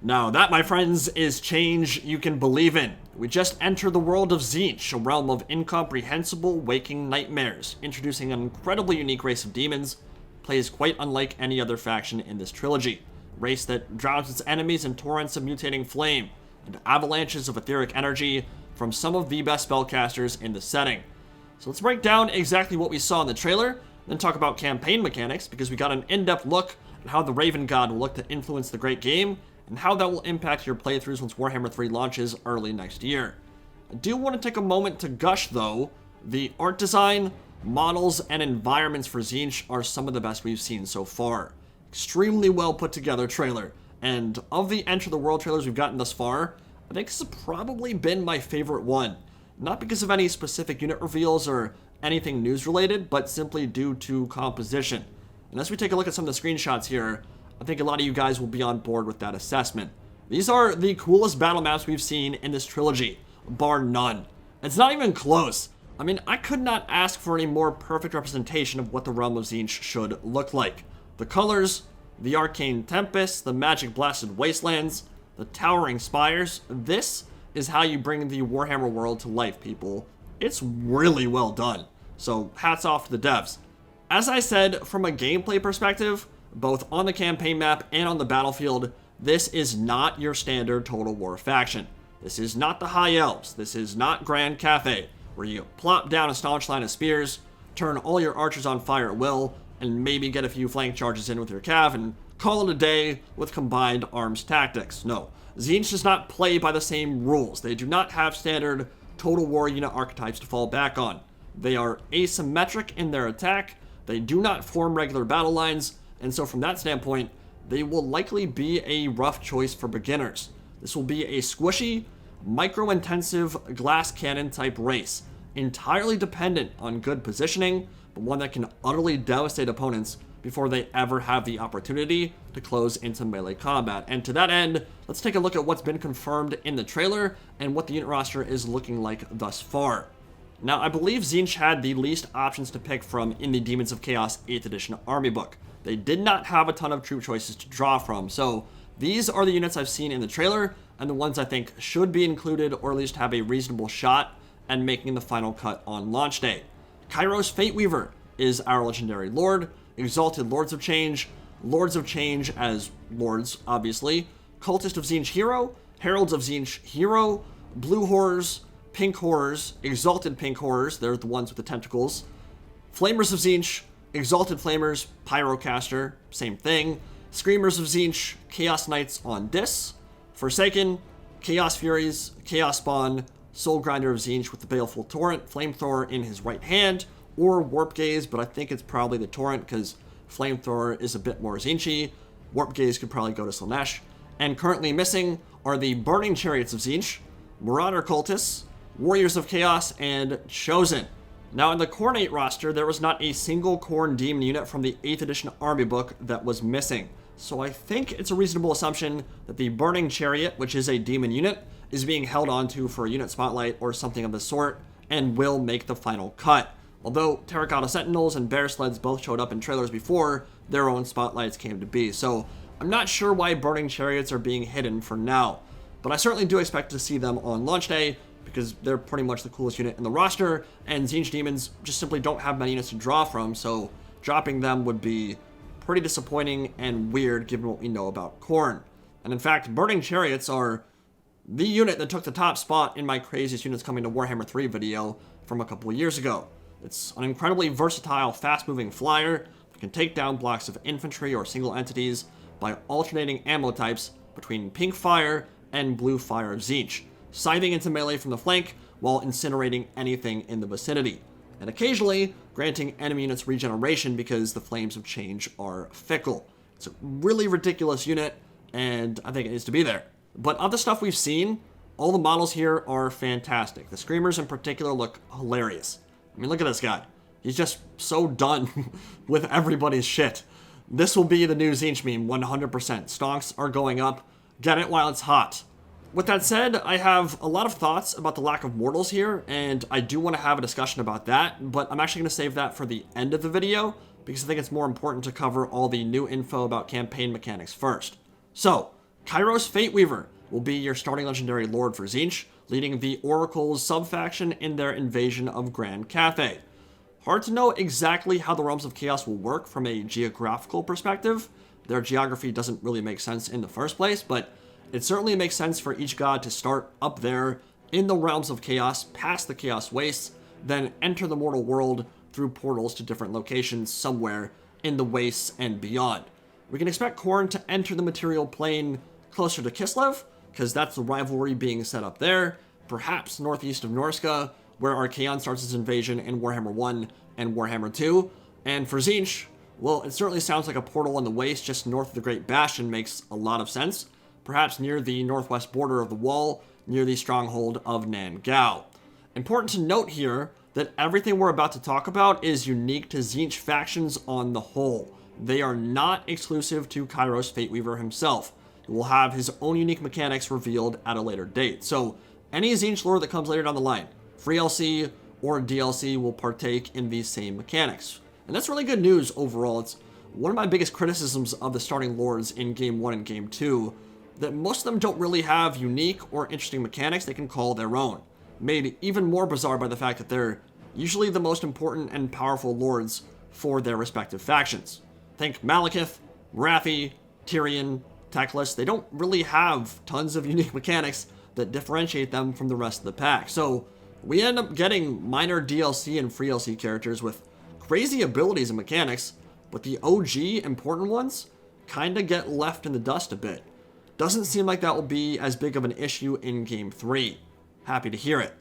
Now that, my friends, is change you can believe in. We just entered the world of Tzeentch, a realm of incomprehensible waking nightmares, introducing an incredibly unique race of demons, plays quite unlike any other faction in this trilogy. A race that drowns its enemies in torrents of mutating flame, and avalanches of etheric energy from some of the best spellcasters in the setting. So let's break down exactly what we saw in the trailer, then talk about campaign mechanics, because we got an in-depth look at how the Raven God will look to influence the great game, and how that will impact your playthroughs once Warhammer 3 launches early next year. I do want to take a moment to gush, though. The art design, models, and environments for Tzeentch are some of the best we've seen so far. Extremely well put together trailer, and of the Enter the World trailers we've gotten thus far, I think this has probably been my favorite one. Not because of any specific unit reveals or anything news related, but simply due to composition. And as we take a look at some of the screenshots here, I think a lot of you guys will be on board with that assessment. These are the coolest battle maps we've seen in this trilogy, bar none. It's not even close. I mean, I could not ask for a more perfect representation of what the realm of Tzeentch should look like. The colors, the arcane tempests, the magic blasted wastelands, the towering spires. This is how you bring the Warhammer world to life, people. It's really well done. So hats off to the devs. As I said, from a gameplay perspective, both on the campaign map and on the battlefield, this is not your standard Total War faction. This is not the High Elves. This is not Grand Cathay, where you plop down a staunch line of spears, turn all your archers on fire at will, and maybe get a few flank charges in with your cav and call it a day with combined arms tactics. No, Tzeentch does not play by the same rules. They do not have standard Total War unit archetypes to fall back on. They are asymmetric in their attack, they do not form regular battle lines, and so from that standpoint, they will likely be a rough choice for beginners. This will be a squishy, micro-intensive glass cannon type race, entirely dependent on good positioning, but one that can utterly devastate opponents before they ever have the opportunity to close into melee combat. And to that end, let's take a look at what's been confirmed in the trailer and what the unit roster is looking like thus far. Now, I believe Tzeentch had the least options to pick from in the Demons of Chaos 8th edition army book. They did not have a ton of troop choices to draw from, so these are the units I've seen in the trailer, and the ones I think should be included or at least have a reasonable shot at making the final cut on launch day. Kairos Fateweaver is our Legendary Lord, Exalted Lords of Change as Lords, obviously, Cultist of Tzeentch Hero, Heralds of Tzeentch Hero, Blue Horrors, Pink Horrors, Exalted Pink Horrors, they're the ones with the tentacles, Flamers of Tzeentch, Exalted Flamers, Pyrocaster, same thing, Screamers of Tzeentch, Chaos Knights on Dis, Forsaken, Chaos Furies, Chaos Spawn, Soul Grinder of Tzeentch with the Baleful Torrent, Flamethrower in his right hand, or Warp Gaze, but I think it's probably the Torrent because Flamethrower is a bit more Tzeentchy. Warp Gaze could probably go to Slaanesh. And currently missing are the Burning Chariots of Tzeentch, Marauder Cultists, Warriors of Chaos, and Chosen. Now, in the Khorne 8 roster, there was not a single Khorne Demon unit from the 8th edition army book that was missing. So I think it's a reasonable assumption that the Burning Chariot, which is a demon unit, is being held onto for a unit spotlight or something of the sort, and will make the final cut. Although Terracotta Sentinels and Bear Sleds both showed up in trailers before their own spotlights came to be, so I'm not sure why Burning Chariots are being hidden for now. But I certainly do expect to see them on launch day, because they're pretty much the coolest unit in the roster, and Tzeentch Demons just simply don't have many units to draw from, so dropping them would be pretty disappointing and weird given what we know about Khorne. And in fact, Burning Chariots are the unit that took the top spot in my craziest units coming to Warhammer 3 video from a couple of years ago. It's an incredibly versatile, fast-moving flyer that can take down blocks of infantry or single entities by alternating ammo types between pink fire and blue fire of Tzeentch, scything into melee from the flank while incinerating anything in the vicinity, and occasionally granting enemy units regeneration because the Flames of Change are fickle. It's a really ridiculous unit, and I think it needs to be there. But of the stuff we've seen, all the models here are fantastic. The Screamers in particular look hilarious. I mean, look at this guy. He's just so done with everybody's shit. This will be the new Tzeentch meme, 100%. Stonks are going up. Get it while it's hot. With that said, I have a lot of thoughts about the lack of mortals here, and I do want to have a discussion about that, but I'm actually going to save that for the end of the video, because I think it's more important to cover all the new info about campaign mechanics first. So, Kairos Fateweaver will be your starting Legendary Lord for Tzeentch, leading the Oracle's sub-faction in their invasion of Grand Cathay. Hard to know exactly how the Realms of Chaos will work from a geographical perspective. Their geography doesn't really make sense in the first place, but it certainly makes sense for each god to start up there in the Realms of Chaos, past the Chaos Wastes, then enter the mortal world through portals to different locations somewhere in the Wastes and beyond. We can expect Khorne to enter the material plane closer to Kislev, because that's the rivalry being set up there, perhaps northeast of Norska, where Archaon starts its invasion in Warhammer 1 and Warhammer 2. And for Tzeentch, well, it certainly sounds like a portal on the Waste just north of the Great Bastion makes a lot of sense, perhaps near the northwest border of the wall, near the stronghold of Nan Gao. Important to note here that everything we're about to talk about is unique to Tzeentch factions on the whole. They are not exclusive to Kairos Fateweaver himself. He will have his own unique mechanics revealed at a later date. So any Tzeentch lore that comes later down the line, free LC or DLC, will partake in these same mechanics. And that's really good news overall. It's one of my biggest criticisms of the starting lords in Game 1 and Game 2, that most of them don't really have unique or interesting mechanics they can call their own. Made even more bizarre by the fact that they're usually the most important and powerful lords for their respective factions. Think Malekith, Wrathy, Tyrion, Teclis. They don't really have tons of unique mechanics that differentiate them from the rest of the pack. So we end up getting minor DLC and free LC characters with crazy abilities and mechanics, but the OG important ones kinda get left in the dust a bit. Doesn't seem like that will be as big of an issue in Game 3. Happy to hear it.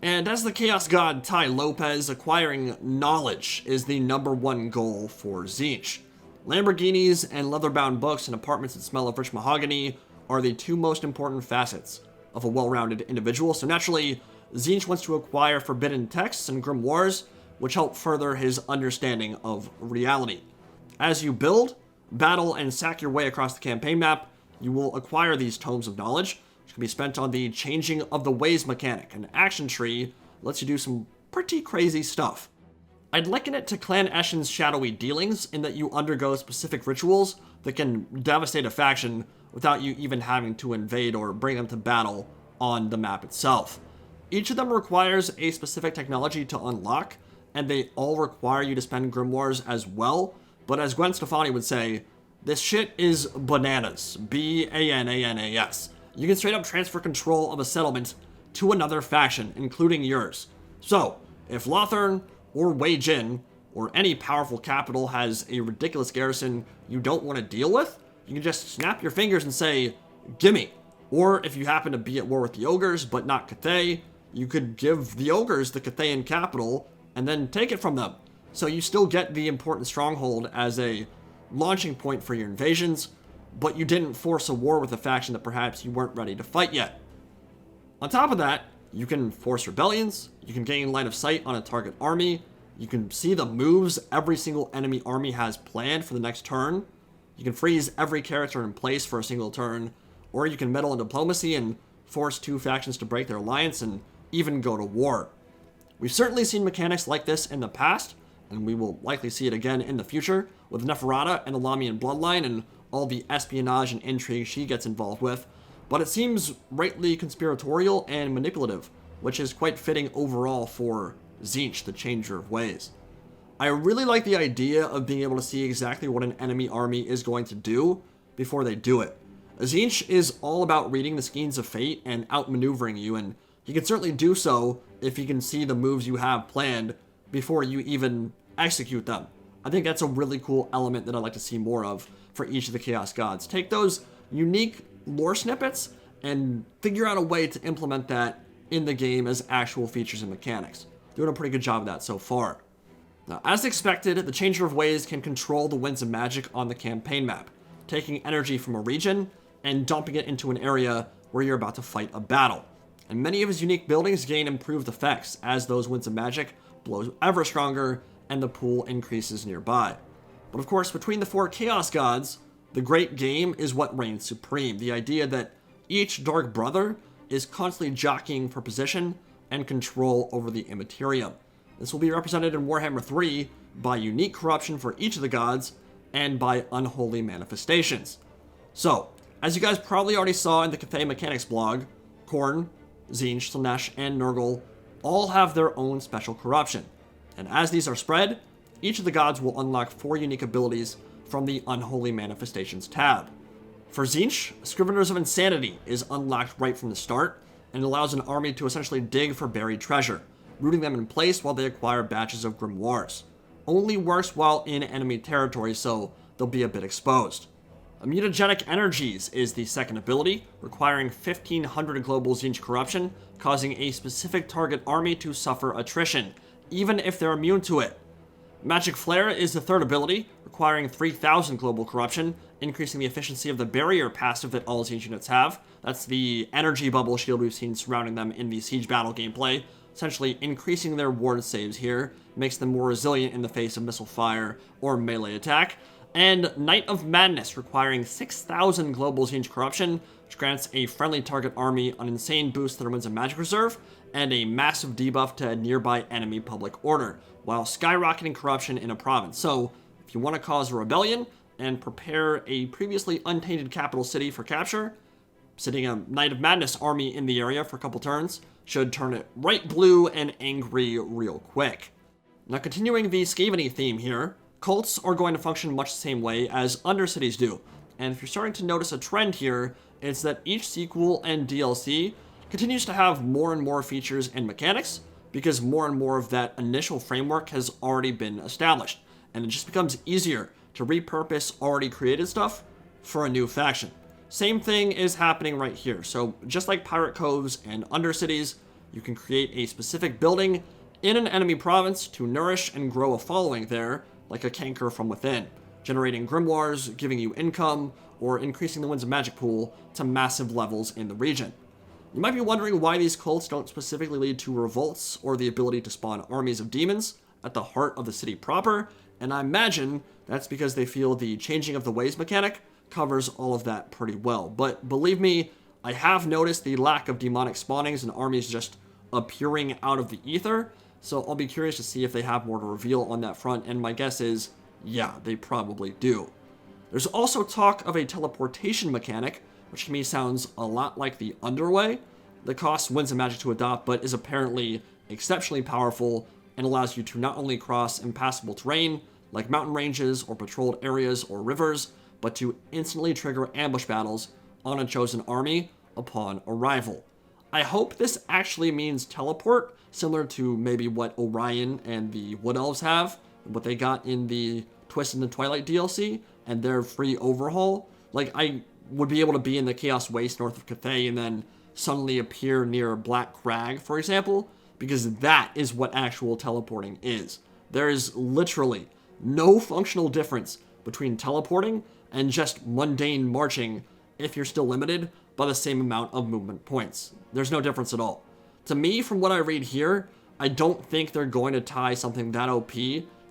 And as the Chaos God Tai Lopez, acquiring knowledge is the #1 goal for Tzeentch. Lamborghinis and leather-bound books and apartments that smell of rich mahogany are the two most important facets of a well-rounded individual, so naturally, Tzeentch wants to acquire forbidden texts and grimoires, which help further his understanding of reality. As you build, battle, and sack your way across the campaign map, you will acquire these tomes of knowledge, which can be spent on the changing of the ways mechanic. An action tree lets you do some pretty crazy stuff. I'd liken it to Clan Eshin's shadowy dealings in that you undergo specific rituals that can devastate a faction without you even having to invade or bring them to battle on the map itself. Each of them requires a specific technology to unlock, and they all require you to spend grimoires as well, but as Gwen Stefani would say, this shit is bananas. B-A-N-A-N-A-S. You can straight up transfer control of a settlement to another faction, including yours. So, if Lothern or Wei Jin or any powerful capital has a ridiculous garrison you don't want to deal with, you can just snap your fingers and say, gimme. Or if you happen to be at war with the ogres but not Cathay, you could give the ogres the Cathayan capital and then take it from them. So you still get the important stronghold as a launching point for your invasions, but you didn't force a war with a faction that perhaps you weren't ready to fight yet. On top of that, you can force rebellions, you can gain line of sight on a target army, you can see the moves every single enemy army has planned for the next turn, you can freeze every character in place for a single turn, or you can meddle in diplomacy and force two factions to break their alliance and even go to war. We've certainly seen mechanics like this in the past, and we will likely see it again in the future with Neferata and the Lamian bloodline and all the espionage and intrigue she gets involved with, but it seems rightly conspiratorial and manipulative, which is quite fitting overall for Tzeentch, the Changer of Ways. I really like the idea of being able to see exactly what an enemy army is going to do before they do it. Tzeentch is all about reading the skeins of fate and outmaneuvering you, and he can certainly do so if he can see the moves you have planned before you even execute them. I think that's a really cool element that I'd like to see more of for each of the Chaos Gods. Take those unique lore snippets and figure out a way to implement that in the game as actual features and mechanics. Doing a pretty good job of that so far. Now, as expected, the Changer of Ways can control the winds of magic on the campaign map, taking energy from a region and dumping it into an area where you're about to fight a battle. And many of his unique buildings gain improved effects as those winds of magic blow ever stronger and the pool increases nearby. But of course, between the four Chaos Gods, the great game is what reigns supreme. The idea that each Dark Brother is constantly jockeying for position and control over the Immaterium. This will be represented in Warhammer 3 by unique corruption for each of the gods and by unholy manifestations. So, As you guys probably already saw in the Campaign Mechanics blog, Khorne, Tzeentch, Slaanesh, and Nurgle all have their own special corruption. And as these are spread, each of the gods will unlock 4 unique abilities from the Unholy Manifestations tab. For Tzeentch, Scriveners of Insanity is unlocked right from the start, and allows an army to essentially dig for buried treasure, rooting them in place while they acquire batches of grimoires. Only works while in enemy territory, so they'll be a bit exposed. Immunogenic Energies is the second ability, requiring 1500 global Tzeentch corruption, causing a specific target army to suffer attrition, even if they're immune to it. Magic Flare is the third ability, requiring 3000 global corruption, increasing the efficiency of the barrier passive that all Tzeentch units have. That's the energy bubble shield we've seen surrounding them in the siege battle gameplay, essentially increasing their ward saves here, makes them more resilient in the face of missile fire or melee attack. And Night of Madness, requiring 6000 global Tzeentch corruption, which grants a friendly target army an insane boost to their Winds of Magic reserve, and a massive debuff to a nearby enemy public order, while skyrocketing corruption in a province. So, if you want to cause a rebellion and prepare a previously untainted capital city for capture, sitting a Night of Madness army in the area for a couple turns should turn it right blue and angry real quick. Now, continuing the Skaveney theme here, cults are going to function much the same way as Undercities do, and if you're starting to notice a trend here, it's that each sequel and DLC continues to have more and more features and mechanics, because more and more of that initial framework has already been established, and it just becomes easier to repurpose already created stuff for a new faction. Same thing is happening right here. So just like Pirate Coves and Undercities, you can create a specific building in an enemy province to nourish and grow a following there, like a canker from within, generating grimoires, giving you income, or increasing the Winds of Magic pool to massive levels in the region. You might be wondering why these cults don't specifically lead to revolts or the ability to spawn armies of demons at the heart of the city proper, and I imagine that's because they feel the changing of the ways mechanic covers all of that pretty well. But believe me, I have noticed the lack of demonic spawnings and armies just appearing out of the ether, so I'll be curious to see if they have more to reveal on that front, and my guess is, yeah, they probably do. There's also talk of a teleportation mechanic, which to me sounds a lot like the Underway, that costs Winds of Magic to adopt, but is apparently exceptionally powerful and allows you to not only cross impassable terrain, like mountain ranges or patrolled areas or rivers, but to instantly trigger ambush battles on a chosen army upon arrival. I hope this actually means teleport, similar to maybe what Orion and the Wood Elves have, what they got in the Twist in the Twilight DLC, and their free overhaul. Like, I would be able to be in the Chaos Waste north of Cathay and then suddenly appear near Black Crag, for example, because that is what actual teleporting is. There is literally no functional difference between teleporting and just mundane marching if you're still limited by the same amount of movement points. There's no difference at all. To me, from what I read here, I don't think they're going to tie something that OP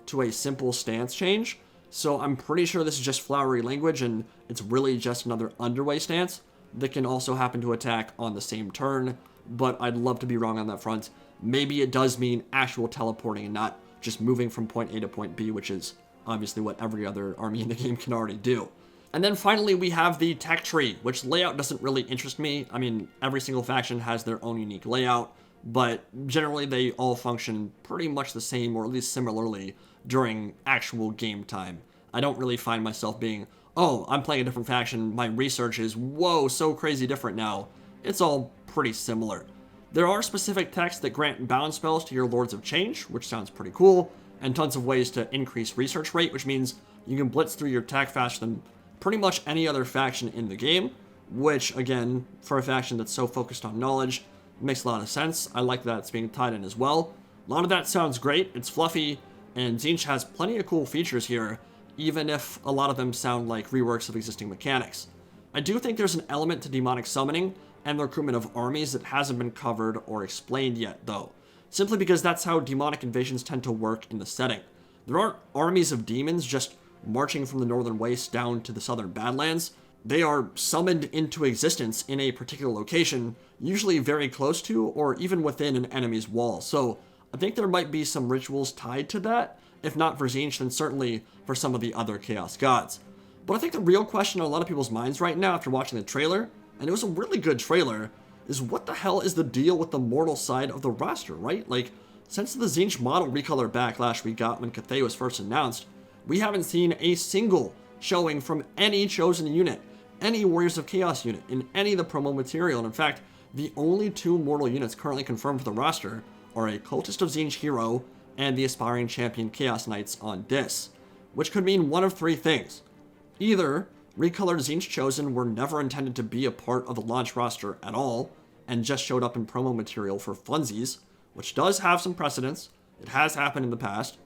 to a simple stance change, so I'm pretty sure this is just flowery language and it's really just another Underway stance that can also happen to attack on the same turn, but I'd love to be wrong on that front. Maybe it does mean actual teleporting and not just moving from point A to point B, which is obviously what every other army in the game can already do. And then finally, we have the tech tree, which layout doesn't really interest me. I mean, every single faction has their own unique layout, but generally they all function pretty much the same, or at least similarly, during actual game time. I don't really find myself being, oh, I'm playing a different faction, my research is, whoa, so crazy different now. It's all pretty similar. There are specific techs that grant bound spells to your Lords of Tzeentch, which sounds pretty cool, and tons of ways to increase research rate, which means you can blitz through your tech faster than pretty much any other faction in the game, which, again, for a faction that's so focused on knowledge, makes a lot of sense. I like that it's being tied in as well. A lot of that sounds great, it's fluffy, and Tzeentch has plenty of cool features here, even if a lot of them sound like reworks of existing mechanics. I do think there's an element to demonic summoning and the recruitment of armies that hasn't been covered or explained yet, though, simply because that's how demonic invasions tend to work in the setting. There aren't armies of demons just marching from the northern wastes down to the southern badlands. They are summoned into existence in a particular location, usually very close to or even within an enemy's wall, so I think there might be some rituals tied to that, if not for Tzeentch, then certainly for some of the other Chaos Gods. But I think the real question on a lot of people's minds right now after watching the trailer, and it was a really good trailer, is what the hell is the deal with the mortal side of the roster, right? Like, since the Tzeentch model recolor backlash we got when Cathay was first announced, we haven't seen a single showing from any chosen unit, any Warriors of Chaos unit, in any of the promo material. And in fact, the only 2 mortal units currently confirmed for the roster are a Cultist of Tzeentch hero and the Aspiring Champion Chaos Knights on Dis, which could mean one of 3 things. Either recolored Tzeentch Chosen were never intended to be a part of the launch roster at all, and just showed up in promo material for funsies, which does have some precedence, it has happened in the past,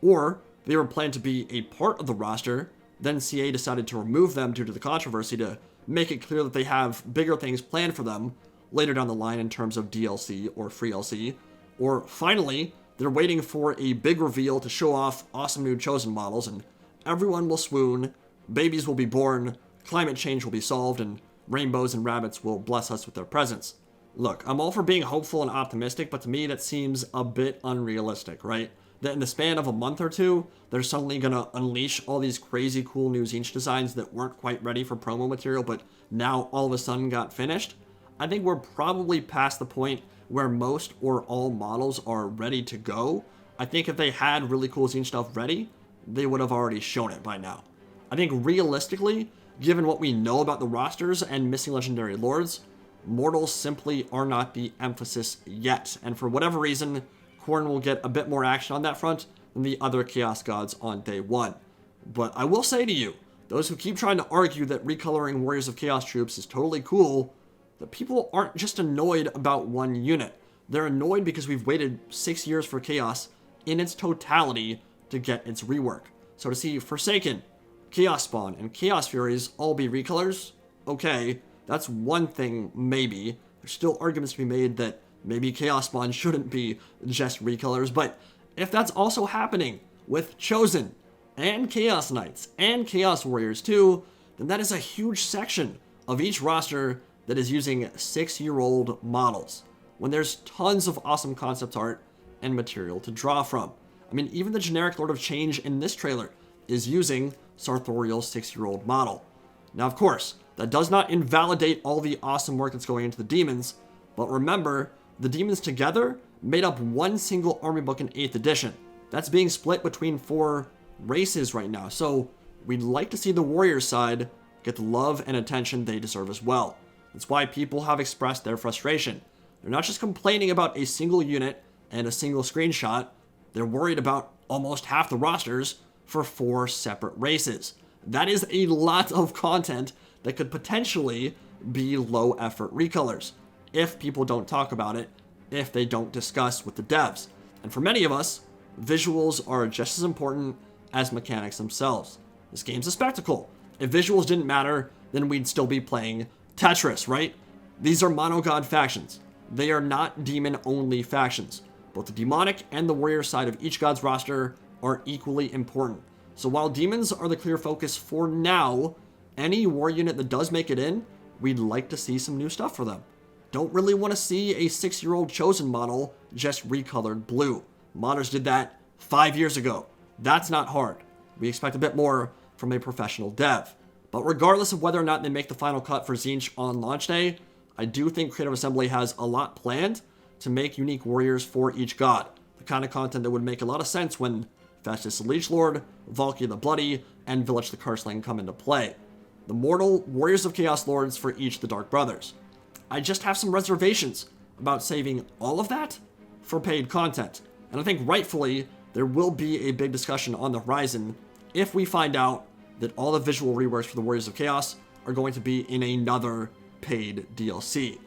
or they were planned to be a part of the roster, then CA decided to remove them due to the controversy to make it clear that they have bigger things planned for them later down the line in terms of DLC or free LC, or finally, they're waiting for a big reveal to show off awesome new Chosen models, and everyone will swoon, babies will be born, climate change will be solved, and rainbows and rabbits will bless us with their presence. Look, I'm all for being hopeful and optimistic, but to me that seems a bit unrealistic, right? That in the span of a month or 2, they're suddenly gonna unleash all these crazy cool new Tzeentch designs that weren't quite ready for promo material, but now all of a sudden got finished. I think we're probably past the point where most or all models are ready to go. I think if they had really cool Tzeentch stuff ready, they would have already shown it by now. I think realistically, given what we know about the rosters and missing Legendary Lords, mortals simply are not the emphasis yet. And for whatever reason, Khorne will get a bit more action on that front than the other Chaos Gods on day 1. But I will say to you, those who keep trying to argue that recoloring Warriors of Chaos troops is totally cool, that people aren't just annoyed about one unit. They're annoyed because we've waited 6 years for Chaos in its totality to get its rework. So to see Forsaken, Chaos Spawn, and Chaos Furies all be recolors, okay, that's one thing maybe. There's still arguments to be made that maybe Chaos Spawn shouldn't be just recolors, but if that's also happening with Chosen, and Chaos Knights, and Chaos Warriors too, then that is a huge section of each roster that is using 6-year-old models, when there's tons of awesome concept art and material to draw from. I mean, even the generic Lord of Change in this trailer is using Sartorial's 6-year-old model. Now, of course, that does not invalidate all the awesome work that's going into the demons, but remember, the demons together made up one single army book in 8th edition. That's being split between 4 races right now, so we'd like to see the warrior side get the love and attention they deserve as well. That's why people have expressed their frustration. They're not just complaining about a single unit and a single screenshot, they're worried about almost half the rosters for 4 separate races. That is a lot of content that could potentially be low effort recolors if people don't talk about it, if they don't discuss with the devs. And for many of us, visuals are just as important as mechanics themselves. This game's a spectacle. If visuals didn't matter, then we'd still be playing Tetris, right? These are monogod factions. They are not demon-only factions. Both the demonic and the warrior side of each god's roster are equally important. So while demons are the clear focus for now, any war unit that does make it in, we'd like to see some new stuff for them. Don't really want to see a 6-year-old Chosen model just recolored blue. Modders did that 5 years ago. That's not hard. We expect a bit more from a professional dev. But regardless of whether or not they make the final cut for Tzeentch on launch day, I do think Creative Assembly has a lot planned to make unique warriors for each god. The kind of content that would make a lot of sense when Festus the Leech Lord, Valky the Bloody, and Village the Curseling come into play. The mortal Warriors of Chaos Lords for each of the Dark Brothers. I just have some reservations about saving all of that for paid content. And I think rightfully, there will be a big discussion on the horizon if we find out that all the visual reworks for the Warriors of Chaos are going to be in another paid DLC.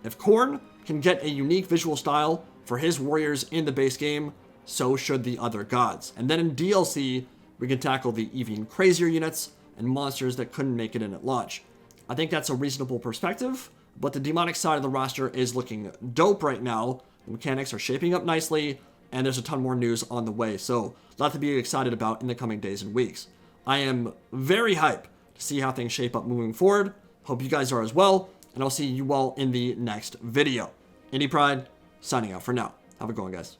If Khorne can get a unique visual style for his warriors in the base game, so should the other gods. And then in DLC, we can tackle the even crazier units and monsters that couldn't make it in at launch. I think that's a reasonable perspective, but the demonic side of the roster is looking dope right now. The mechanics are shaping up nicely, and there's a ton more news on the way, so a lot to be excited about in the coming days and weeks. I am very hyped to see how things shape up moving forward. Hope you guys are as well, and I'll see you all in the next video. Indie Pride, signing out for now. Have a good one, guys.